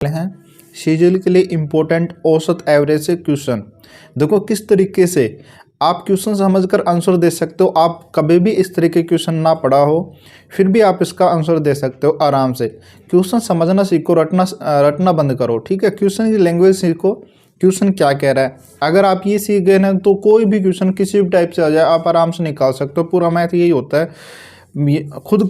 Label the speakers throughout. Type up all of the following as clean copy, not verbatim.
Speaker 1: हैं सीजीएल के लिए इम्पोर्टेंट औसत एवरेज से क्वेश्चन। देखो किस तरीके से आप क्वेश्चन समझकर आंसर दे सकते हो। आप कभी भी इस तरीके क्वेश्चन ना पढ़ा हो फिर भी आप इसका आंसर दे सकते हो आराम से। क्वेश्चन समझना सीखो, रटना बंद करो। ठीक है, क्वेश्चन की लैंग्वेज सीखो, क्वेश्चन क्या कह रहा है। अगर आप ये सीख गए ना तो कोई भी क्वेश्चन किसी भी टाइप से आ जाए आप आराम से निकाल सकते हो। पूरा मैथ यही होता है, खुद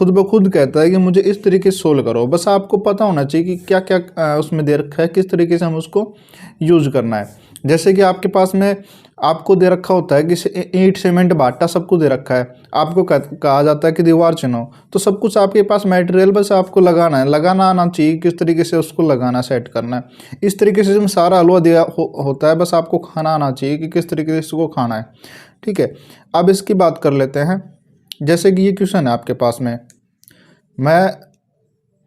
Speaker 1: ब खुद कहता है कि मुझे इस तरीके से सोल्व करो। बस आपको पता होना चाहिए कि क्या क्या उसमें दे रखा है, किस तरीके से हम उसको यूज़ करना है। जैसे कि आपके पास में आपको दे रखा होता है कि ईंट सीमेंट बाटा सबको दे रखा है, आपको कहा जाता है कि दीवार चुनो। तो सब कुछ आपके पास मटेरियल बस आपको लगाना है, लगाना आना चाहिए किस तरीके से उसको लगाना सेट करना है। इस तरीके से जिसमें सारा हलवा दिया होता है, बस आपको खाना आना चाहिए कि किस तरीके से इसको खाना है। ठीक है, अब इसकी बात कर लेते हैं। जैसे कि ये क्वेश्चन है आपके पास में, मैं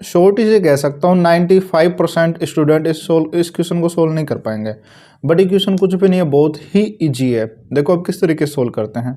Speaker 1: शॉर्ट ही से कह सकता हूँ 95% स्टूडेंट इस क्वेश्चन को सोल्व नहीं कर पाएंगे। बट ये क्वेश्चन कुछ भी नहीं है, बहुत ही इजी है। देखो अब किस तरीके से सोल्व करते हैं,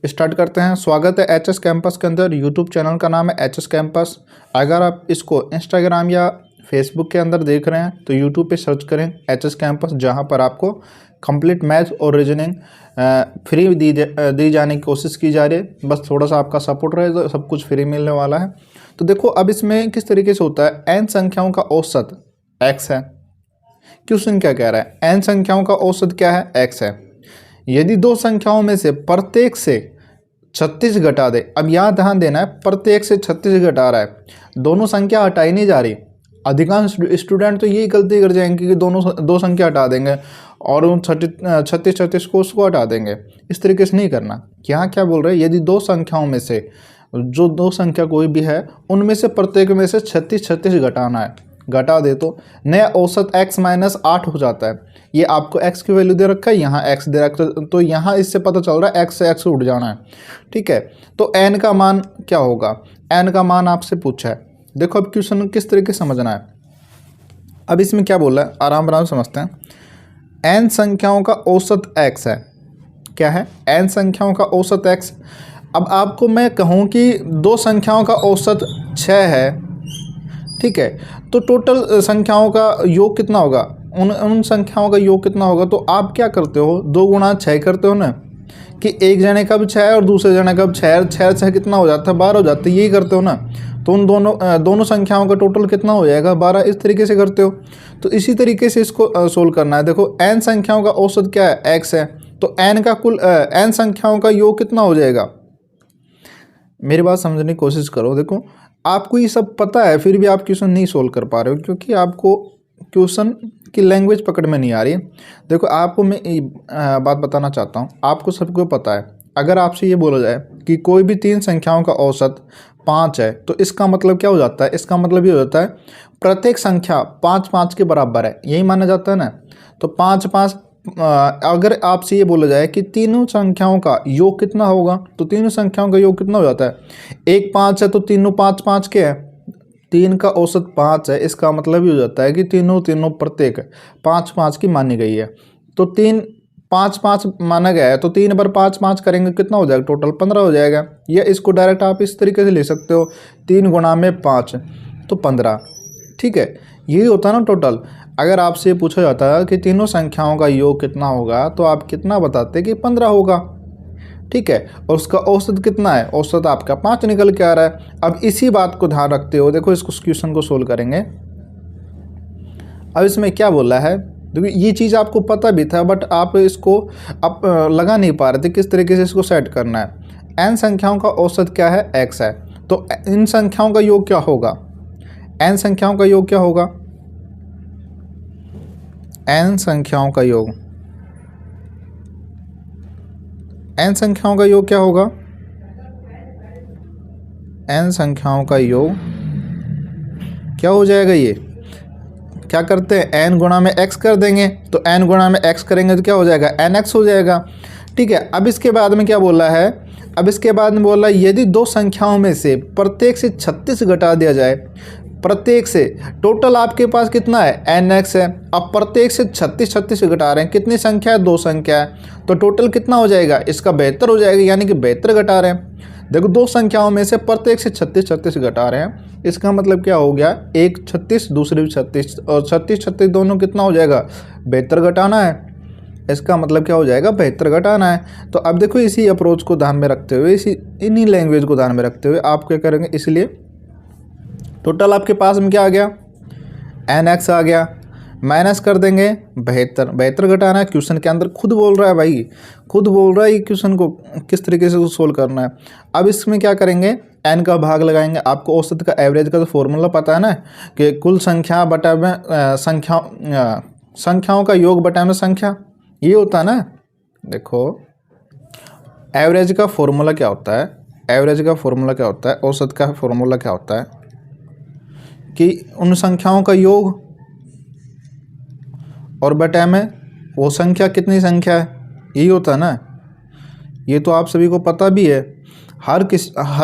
Speaker 1: स्टार्ट करते हैं। स्वागत है एचएस कैंपस के अंदर। यूट्यूब चैनल का नाम है एचएस कैंपस। अगर आप इसको इंस्टाग्राम या फेसबुक के अंदर देख रहे हैं तो यूट्यूब पे सर्च करें एचएस कैंपस, जहां पर आपको कंप्लीट मैथ और रीजनिंग फ्री दी जाने की कोशिश की जा रही है। बस थोड़ा सा आपका सपोर्ट रहे तो सब कुछ फ्री मिलने वाला है। तो देखो अब इसमें किस तरीके से होता है, n संख्याओं का औसत x है। क्वेश्चन क्या कह रहा है, n संख्याओं का औसत क्या है, x है। यदि दो संख्याओं में से प्रत्येक से 36 घटा दे। अब यहाँ ध्यान देना है, प्रत्येक से 36 घटा रहा है, दोनों संख्या हटाई नहीं जा रही। अधिकांश स्टूडेंट तो यही गलती कर जाएंगे कि दो संख्या हटा देंगे और उन 36 को उसको हटा देंगे। इस तरीके से नहीं करना। यहाँ क्या बोल रहे हैं, यदि दो संख्याओं में से जो दो संख्या कोई भी है उनमें से प्रत्येक में से 36 घटाना है। घटा दे तो नया औसत x माइनस 8 हो जाता है। ये आपको x की वैल्यू दे रखा है, यहाँ x दे रखा है, तो यहाँ इससे पता चल रहा है x से x उठ जाना है। ठीक है, तो n का मान क्या होगा, n का मान आपसे पूछा है। देखो अब क्वेश्चन किस तरीके से समझना है। अब इसमें क्या बोल रहा है, आराम समझते हैं। n संख्याओं का औसत x है। क्या है, n संख्याओं का औसत x। अब आपको मैं कहूँ कि दो संख्याओं का औसत 6 है। ठीक है, तो टोटल संख्याओं का योग कितना होगा, उन संख्याओं का योग कितना होगा। तो आप क्या करते हो, 2 गुणा 6 करते हो ना, कि एक जने का भी 6 है और दूसरे जने का भी 6 कितना हो जाता है, 12 हो जाता है। यही करते हो ना, तो उन दोनों संख्याओं का टोटल कितना हो जाएगा, 12। इस तरीके से करते हो। तो इसी तरीके से इसको सोल्व करना है। देखो n संख्याओं का औसत क्या है, x है, तो n का कुल n संख्याओं का योग कितना हो जाएगा। मेरी बात समझने की कोशिश करो। देखो आपको ये सब पता है फिर भी आप क्वेश्चन नहीं सोल्व कर पा रहे हो, क्योंकि आपको क्वेश्चन की लैंग्वेज पकड़ में नहीं आ रही है। देखो आपको मैं बात बताना चाहता हूँ, आपको सबको पता है। अगर आपसे ये बोला जाए कि कोई भी 3 संख्याओं का औसत 5 है, तो इसका मतलब क्या हो जाता है, इसका मतलब ये हो जाता है प्रत्येक संख्या 5 के बराबर है, यही माना जाता है ना। तो 5 अगर आपसे ये बोला जाए कि तीनों संख्याओं का योग कितना होगा, तो तीनों संख्याओं का योग कितना हो जाता है, एक 5 है तो तीनों 5 के हैं, 3 का औसत 5 है। इसका मतलब ये हो जाता है कि तीनों प्रत्येक 5 की मानी गई है। तो 3 5 माना गया है, तो 3 बार 5 करेंगे कितना हो जाएगा, टोटल 15 हो जाएगा। या इसको डायरेक्ट आप इस तरीके से ले सकते हो, 3 गुणा में 5 तो 15। ठीक है, यही होता है ना टोटल। अगर आपसे पूछा जाता है कि तीनों संख्याओं का योग कितना होगा, तो आप कितना बताते कि 15 होगा। ठीक है, और उसका औसत कितना है, औसत आपका 5 निकल के आ रहा है। अब इसी बात को ध्यान रखते हो देखो इसको क्वेश्चन को सोल्व करेंगे। अब इसमें क्या बोला है, देखो ये चीज़ आपको पता भी था बट आप इसको आप लगा नहीं पा रहे थे किस तरीके से इसको सेट करना है। n संख्याओं का औसत क्या है, x है, तो इन संख्याओं का योग क्या होगा, n संख्याओं का योग क्या होगा, n संख्याओं का योग, n संख्याओं का योग क्या होगा, n संख्याओं का योग क्या हो जाएगा। ये क्या करते हैं, n गुणा में x कर देंगे, तो n गुणा में x करेंगे तो क्या हो जाएगा, nx हो जाएगा। ठीक है, अब इसके बाद में क्या बोला है, अब इसके बाद में बोला यदि दो संख्याओं में से प्रत्येक से 36 घटा दिया जाए, प्रत्येक से टोटल आपके पास कितना है, nx है। अब प्रत्येक से 36 घटा रहे हैं, कितनी संख्या है, 2 संख्या है, तो टोटल कितना हो जाएगा, इसका 72 हो जाएगा, यानी कि 72 घटा रहे हैं। देखो दो संख्याओं में से प्रत्येक से 36 36 घटा रहे हैं, इसका मतलब क्या हो गया, एक 36 दूसरे भी 36 और 36 36 दोनों कितना हो जाएगा, 72 घटाना है। इसका मतलब क्या हो जाएगा, 72 घटाना है। तो अब देखो इसी अप्रोच को ध्यान में रखते हुए, इन्हीं लैंग्वेज को ध्यान में रखते हुए आप क्या करेंगे, इसलिए टोटल आपके पास में क्या आ गया, NX आ गया, माइनस कर देंगे 72, 72 घटाना है। क्वेश्चन के अंदर खुद बोल रहा है भाई, खुद बोल रहा है ये क्वेश्चन को किस तरीके से सोल्व करना है। अब इसमें क्या करेंगे, n का भाग लगाएंगे। आपको औसत का एवरेज का तो फॉर्मूला पता है ना, कि कुल संख्या बटा में संख्याओं का योग बटा में संख्या, ये होता है ना। देखो एवरेज का फॉर्मूला क्या होता है, एवरेज का फॉर्मूला क्या होता है, औसत का फॉर्मूला क्या होता है कि उन संख्याओं का योग और बटा में वो संख्या कितनी संख्या है, यही होता है ना। ये तो आप सभी को पता भी है, हर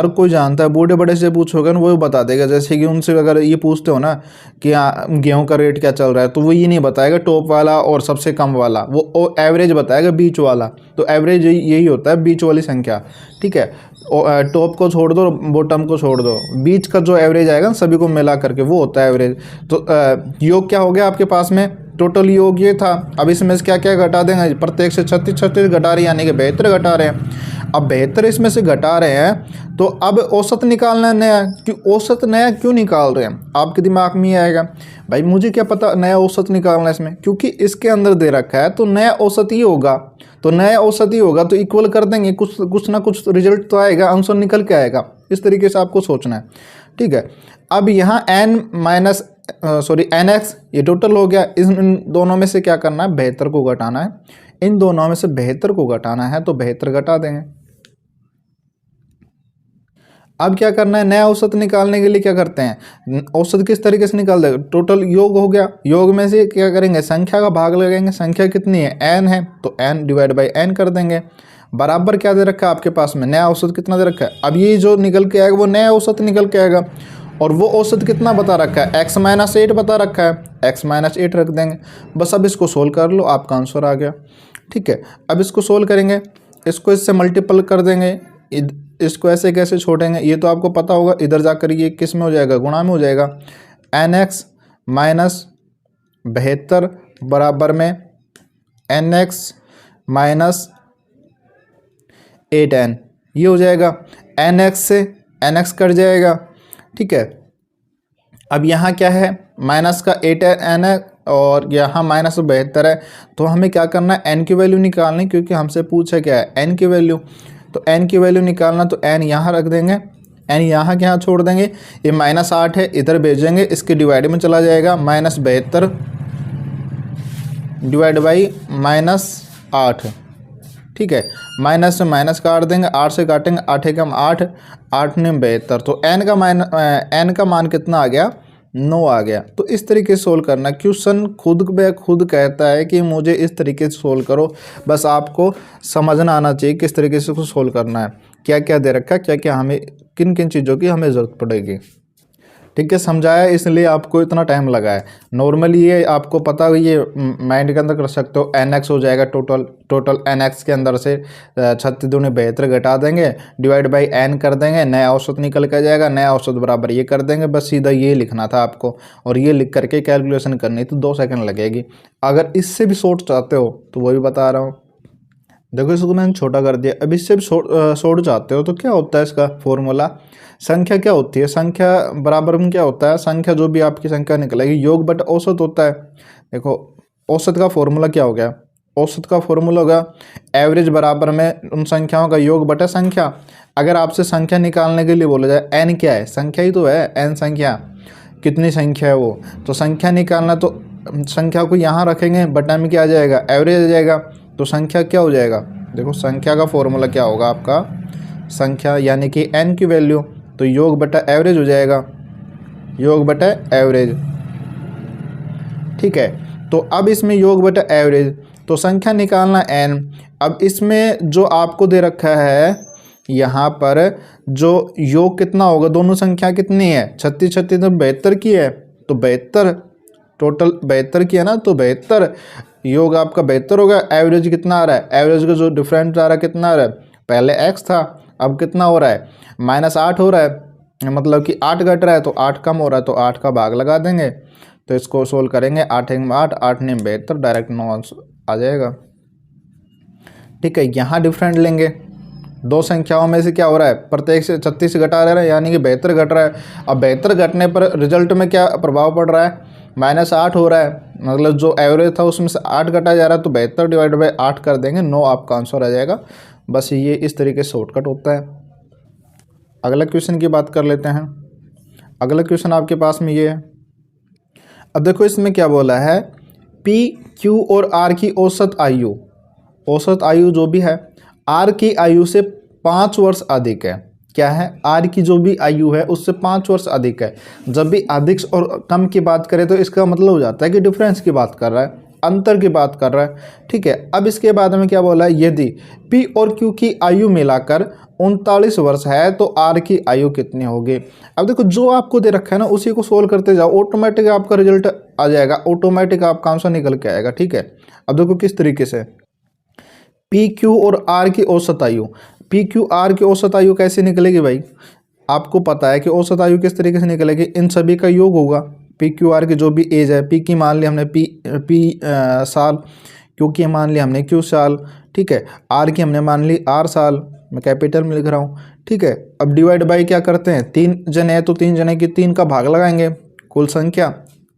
Speaker 1: कोई जानता है। बूढ़े बड़े से पूछोगे ना वो बता देगा। जैसे कि उनसे अगर ये पूछते हो ना कि गेहूं का रेट क्या चल रहा है, तो वो ये नहीं बताएगा टॉप वाला और सबसे कम वाला, वो एवरेज बताएगा, बीच वाला। तो एवरेज यही होता है, बीच वाली संख्या, ठीक है। टॉप को छोड़ दो, बॉटम को छोड़ दो, बीच का जो एवरेज आएगा सभी को मिला करके वो होता है एवरेज। तो योग क्या हो गया आपके पास में, टोटल योग ये था। अब इसमें से क्या क्या घटा देंगे, प्रत्येक से 36 36 घटा रहे हैं, यानी कि 72 घटा रहे हैं। अब 72 इसमें से घटा रहे हैं, तो अब औसत निकालना है नया। औसत नया क्यों निकाल रहे हैं, आपके दिमाग में ये आएगा, भाई मुझे क्या पता नया औसत निकालना है इसमें, क्योंकि इसके अंदर दे रखा है तो नया औसत ही होगा। तो नया औसत ही होगा तो इक्वल कर देंगे, कुछ ना कुछ रिजल्ट तो आएगा, आंसर निकल के आएगा। इस तरीके से आपको सोचना है, ठीक है। अब यहाँ NX ये टोटल हो गया। इन दोनों में से क्या करना है, 72 को घटाना है। इन दोनों में से 72 को घटाना है तो 72 घटा देंगे। अब क्या करना है, नया औसत निकालने के लिए क्या करते हैं, औसत किस तरीके से निकाल देंगे, टोटल योग हो गया। योग में से क्या करेंगे, संख्या का भाग लगाएंगे। संख्या कितनी है, n है, तो n डिवाइड बाई n कर देंगे। बराबर क्या दे रखा है आपके पास में, नया औसत कितना दे रखा है। अब ये जो निकल के आएगा वो नया औसत निकल के आएगा, और वो औसत कितना बता रखा है, x-8 बता रखा है, x-8 रख देंगे। बस अब इसको सोल्व कर लो, आपका आंसर आ गया, ठीक है। अब इसको सोल्व करेंगे, इसको इससे मल्टीपल कर देंगे, इसको ऐसे कैसे छोड़ेंगे ये तो आपको पता होगा। इधर जाकर ये किस में हो जाएगा, गुणा में हो जाएगा। NX - 72 बराबर में NX - 8n, ये हो जाएगा। NX से NX कट जाएगा, ठीक है। अब यहाँ क्या है, माइनस का 8n है और यहाँ -72 है। तो हमें क्या करना है, n की वैल्यू निकालनी, क्योंकि हमसे पूछा क्या है, n की वैल्यू। तो n की वैल्यू निकालना, तो n यहाँ रख देंगे, n यहाँ के यहाँ छोड़ देंगे। ये -8 है, इधर भेजेंगे, इसके डिवाइड में चला जाएगा। -72 डिवाइड बाई -8, ठीक है। माइनस से माइनस काट देंगे, 8 से काटेंगे, 8 एकम 8, 8 ने 72। तो n का मान कितना आ गया, 9 आ गया। तो इस तरीके से सोल्व करना। क्वेश्चन खुद कहता है कि मुझे इस तरीके से सोल्व करो, बस आपको समझना आना चाहिए किस तरीके से उसको सोल्व करना है, क्या क्या दे रखा है, क्या क्या हमें किन किन चीज़ों की हमें ज़रूरत पड़ेगी, ठीक है। समझाया इसलिए आपको इतना टाइम लगा है। नॉर्मली ये आपको पता हुई, ये माइंड के अंदर कर सकते हो। NX हो जाएगा टोटल NX के अंदर से 36 दूनी 72 घटा देंगे, डिवाइड बाई n कर देंगे, नया औसत निकल के जाएगा। नया औसत बराबर ये कर देंगे, बस सीधा ये लिखना था आपको, और ये लिख करके कैलकुलेशन करनी तो 2 सेकंड लगेगी। अगर इससे भी शॉर्ट चाहते हो तो वो भी बता रहा हूँ। देखो इसको मैंने छोटा कर दिया। अब इससे भी शॉर्ट चाहते हो तो क्या होता है इसका फॉर्मूला, संख्या क्या होती है, संख्या बराबर में क्या होता है, संख्या जो भी आपकी संख्या निकलेगी योग बटा औसत होता है। देखो औसत का फॉर्मूला क्या हो गया, औसत का फॉर्मूला होगा एवरेज बराबर में उन संख्याओं का योग बटा संख्या। अगर आपसे संख्या निकालने के लिए बोला जाए n क्या है, संख्या ही तो है, n संख्या, कितनी संख्या है वो, तो संख्या निकालना, तो संख्या को यहाँ रखेंगे, बटा में क्या आ जाएगा, एवरेज आ जाएगा। तो संख्या क्या हो जाएगा, देखो संख्या का फॉर्मूला क्या होगा आपका, संख्या यानी कि n की वैल्यू, तो योग बटा एवरेज हो जाएगा, योग बटा एवरेज, ठीक है। तो अब इसमें योग बटा एवरेज, तो संख्या निकालना n। अब इसमें जो आपको दे रखा है यहाँ पर, जो योग कितना होगा, दोनों संख्या कितनी है, 36 36 तो 72 की है, तो 72 टोटल 72 की है ना, तो 72 योग आपका 72 होगा। एवरेज कितना आ रहा है, एवरेज का जो डिफरेंस आ रहा है कितना आ रहा है, पहले x था अब कितना हो रहा है, -8 हो रहा है, मतलब कि 8 घट रहा है तो 8 कम हो रहा है, तो 8 का भाग लगा देंगे। तो इसको सोल्व करेंगे, 8 में 8, 8 ने 72, डायरेक्ट 9 आ जाएगा। ठीक है, यहाँ डिफरेंट लेंगे, दो संख्याओं में से क्या हो रहा है, प्रत्येक से 36 घटा रहा है, यानी कि 72 घट रहा है। अब 72 घटने पर रिजल्ट में क्या प्रभाव पड़ रहा है, -8 हो रहा है, मतलब जो एवरेज था उसमें से 8 घटा जा रहा है, तो 72 डिवाइड बाई 8 कर देंगे, 9 आपका आंसर आ जाएगा। बस ये इस तरीके से शॉर्टकट होता है। अगला क्वेश्चन की बात कर लेते हैं। अगला क्वेश्चन आपके पास में ये है। अब देखो इसमें क्या बोला है, पी, क्यू और आर की औसत आयु, औसत आयु जो भी है आर की आयु से 5 वर्ष अधिक है। क्या है, आर की जो भी आयु है उससे 5 वर्ष अधिक है। जब भी अधिक और कम की बात करें तो इसका मतलब हो जाता है कि डिफरेंस की बात कर रहा है, अंतर की बात कर रहा है। ठीक है, अब इसके बाद में क्या बोला है, यदि पी और क्यू की आयु मिलाकर 39 वर्ष है तो आर की आयु कितनी होगी। अब देखो जो आपको दे रखा है ना उसी को सोल्व करते जाओ, ऑटोमेटिक आपका रिजल्ट आ जाएगा, ऑटोमेटिक आपका आंसर निकल के आएगा। ठीक है, अब देखो किस तरीके से, पी क्यू और आर की औसत आयु, पी क्यू आर की औसत आयु कैसे निकलेगी भाई, आपको पता है कि औसत आयु किस तरीके से निकलेगी, इन सभी का योग होगा। पी क्यू आर की जो भी एज है, पी की मान ली हमने पी साल, क्यू की मान ली हमने क्यू साल, ठीक है, आर की हमने मान ली आर साल, मैं कैपिटल में लिख रहा हूँ। ठीक है, अब डिवाइड बाई क्या करते हैं, 3 जने हैं तो 3 जने की 3 का भाग लगाएंगे, कुल संख्या,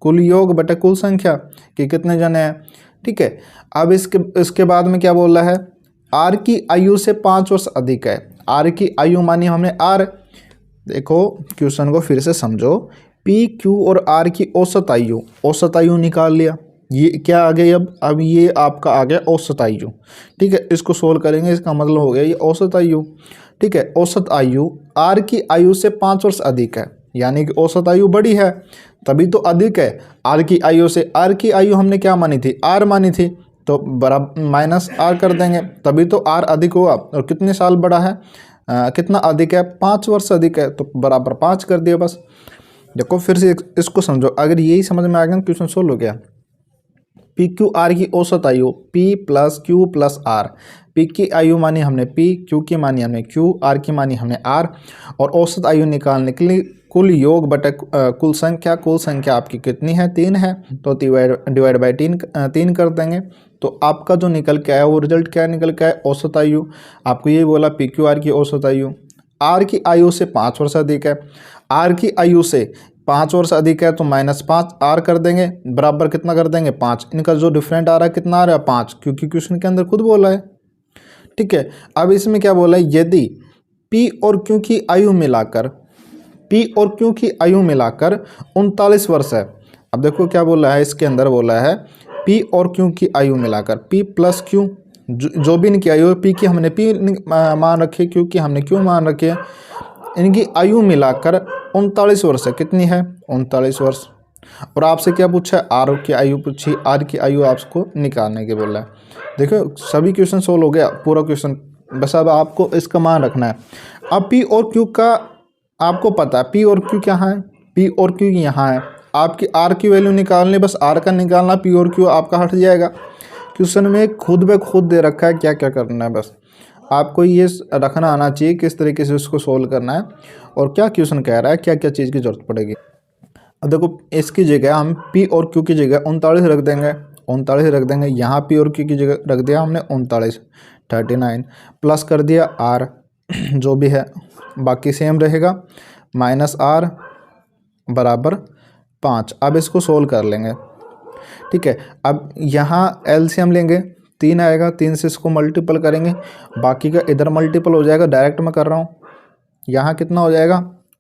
Speaker 1: कुल योग बटे कुल संख्या कि कितने जने हैं। ठीक है, अब इसके बाद में क्या बोल रहा है, आर की आयु से 5 वर्ष अधिक है। आर की आयु मानी हमने आर, देखो क्वेश्चन को फिर से समझो, पी क्यू और आर की औसत आयु, औसत आयु निकाल लिया, ये क्या आ गई, अब ये आपका आ गया औसत आयु। ठीक है, इसको सोल्व करेंगे, इसका मतलब हो गया ये औसत आयु। ठीक है, औसत आयु आर की आयु से 5 वर्ष अधिक है, यानी कि औसत आयु बड़ी है तभी तो अधिक है आर की आयु से। आर की आयु हमने क्या मानी थी, आर मानी थी, तो बराबर माइनस आर कर देंगे, तभी तो आर अधिक हुआ। और कितने साल बड़ा है, कितना अधिक है, 5 वर्ष अधिक है, तो बराबर 5 कर दिया बस। देखो फिर से इसको समझो, अगर यही समझ में आ गया क्वेश्चन सोल्व हो गया। पी क्यू आर की औसत आयु, P plus Q plus R, P की आयु मानी हमने पी, क्यू की मानी हमने क्यू, आर की मानी हमने आर, और औसत आयु निकालने के लिए कुल योग बटे कुल संख्या, कुल संख्या आपकी कितनी है, 3 है, तो डिवाइड बाई 3 कर देंगे, तो आपका जो निकल के आया वो रिजल्ट क्या निकल के आया, औसत आयु। आपको ये बोला पी क्यू आर की औसत आयु, आर की आयु से 5 वर्ष अधिक है, आर की आयु से 5 वर्ष अधिक है तो -5 आर कर देंगे, बराबर कितना कर देंगे 5, इनका जो डिफरेंट आ रहा है कितना आ रहा है 5, क्योंकि क्वेश्चन के अंदर खुद बोला है। ठीक है, अब इसमें क्या बोला है, यदि पी और क्यू की आयु मिलाकर, पी और क्यू की आयु मिलाकर 39 वर्ष है। अब देखो क्या बोला है, इसके अंदर बोला है पी और क्यू की आयु मिलाकर, पी प्लस क्यू, जो भी इनकी आयु है, पी की हमने पी मान रखी, क्यू की हमने क्यू मान रखी है, इनकी आयु मिलाकर 39 वर्ष है। कितनी है, 39 वर्ष। और आपसे क्या पूछा है, आर की आयु पूछी, आर की आयु आपको निकालने के बोला है। देखो सभी क्वेश्चन सोल्व हो गया, पूरा क्वेश्चन, बस अब आपको इसका मान रखना है। अब पी और क्यू का आपको पता है, पी और क्यू क्या है, पी और क्यू यहाँ है, आपकी आर की वैल्यू निकालनी, बस आर का निकालना, पी और क्यू आपका हट जाएगा। क्वेश्चन में खुद ब खुद दे रखा है क्या क्या करना है, बस आपको ये रखना आना चाहिए किस तरीके से उसको सोल्व करना है और क्या क्वेश्चन कह रहा है, क्या क्या चीज़ की जरूरत पड़ेगी। अब देखो इसकी जगह हम पी और क्यू की जगह 39 रख देंगे, 39 रख देंगे, यहाँ पी और क्यू की जगह रख दिया हमने 39, 39 प्लस कर दिया आर जो भी है बाकी सेम रहेगा, -r बराबर 5। अब इसको सोल्व कर लेंगे। ठीक है, अब यहाँ एलसीएम लेंगे, 3 आएगा, 3 से इसको मल्टीपल करेंगे, बाकी का इधर मल्टीपल हो जाएगा, डायरेक्ट मैं कर रहा हूँ। यहाँ कितना हो जाएगा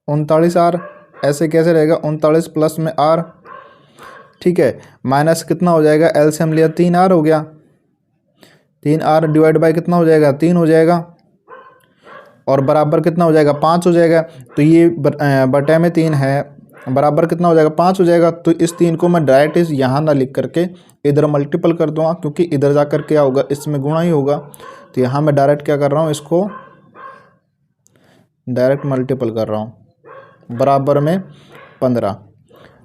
Speaker 1: 39r, ऐसे कैसे रहेगा 39 प्लस में r, ठीक है, माइनस कितना हो जाएगा, एलसीएम लिया 3r हो गया, 3r डिवाइड बाय कितना हो जाएगा 3 हो जाएगा, और बराबर कितना हो जाएगा 5 हो जाएगा। तो ये बटे में 3 है, बराबर कितना हो जाएगा 5 हो जाएगा। तो इस 3 को मैं डायरेक्ट इस यहाँ ना लिख करके इधर मल्टीपल कर दूँगा, क्योंकि इधर जा कर क्या होगा, इसमें गुणा ही होगा। तो यहाँ मैं डायरेक्ट क्या कर रहा हूँ, इसको डायरेक्ट मल्टीपल कर रहा हूँ, बराबर में 15।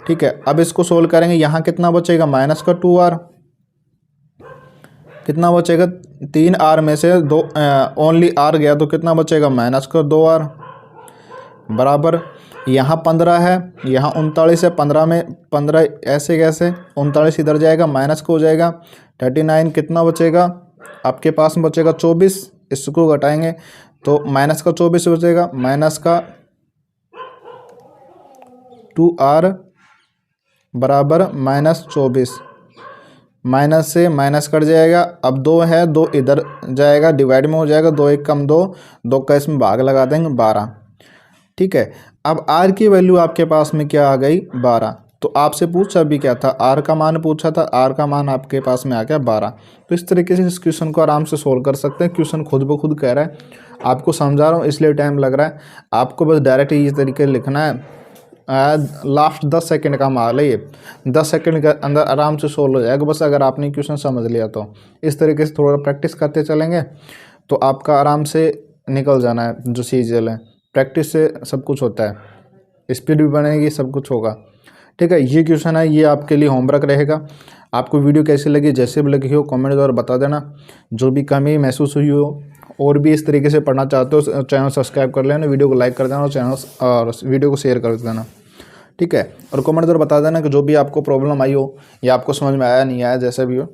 Speaker 1: ठीक है, अब इसको सोल्व करेंगे, यहाँ कितना बचेगा -2r, कितना बचेगा, 3R में से दो ओनली R गया तो कितना बचेगा, माइनस का 2R बराबर यहाँ 15 है, यहाँ 39 है, 15 में 15 ऐसे कैसे, 39 इधर जाएगा माइनस को हो जाएगा 39, कितना बचेगा आपके पास में बचेगा 24, इसको घटाएंगे तो माइनस का 24 बचेगा, माइनस का 2R बराबर माइनस 24, माइनस से माइनस कट जाएगा, अब 2 है 2 इधर जाएगा डिवाइड में हो जाएगा, 2 1 कम 2, 2 का इसमें भाग लगा देंगे 12। ठीक है, अब R की वैल्यू आपके पास में क्या आ गई 12। तो आपसे पूछा भी क्या था, R का मान पूछा था, R का मान आपके पास में आ गया 12। तो इस तरीके से इस क्वेश्चन को आराम से सोल्व कर सकते हैं। क्वेश्चन खुद ब खुद कह रहा है, आपको समझा रहा हूँ इसलिए टाइम लग रहा है, आपको बस डायरेक्ट इस तरीके लिखना है। लास्ट 10 सेकंड का माल है ये, 10 सेकंड के अंदर आराम से सोल्व हो जाएगा बस अगर आपने क्वेश्चन समझ लिया तो। इस तरीके से थोड़ा प्रैक्टिस करते चलेंगे तो आपका आराम से निकल जाना है जो चीज़ें हैं। प्रैक्टिस से सब कुछ होता है, स्पीड भी बनेगी, सब कुछ होगा। ठीक है, ये क्वेश्चन है, ये आपके लिए होमवर्क रहेगा। आपको वीडियो कैसी लगी, जैसे भी लगी हो कमेंट द्वारा बता देना, जो भी कमी महसूस हुई हो और भी इस तरीके से पढ़ना चाहते हो चैनल सब्सक्राइब कर लेना, वीडियो को लाइक कर देना और चैनल और वीडियो को शेयर कर देना। ठीक है, और कमेंट द्वारा बता देना कि जो भी आपको प्रॉब्लम आई हो या आपको समझ में आया नहीं आया, जैसा भी हो।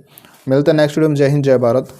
Speaker 1: मिलते हैं नेक्स्ट वीडियो में। जय हिंद, जय भारत।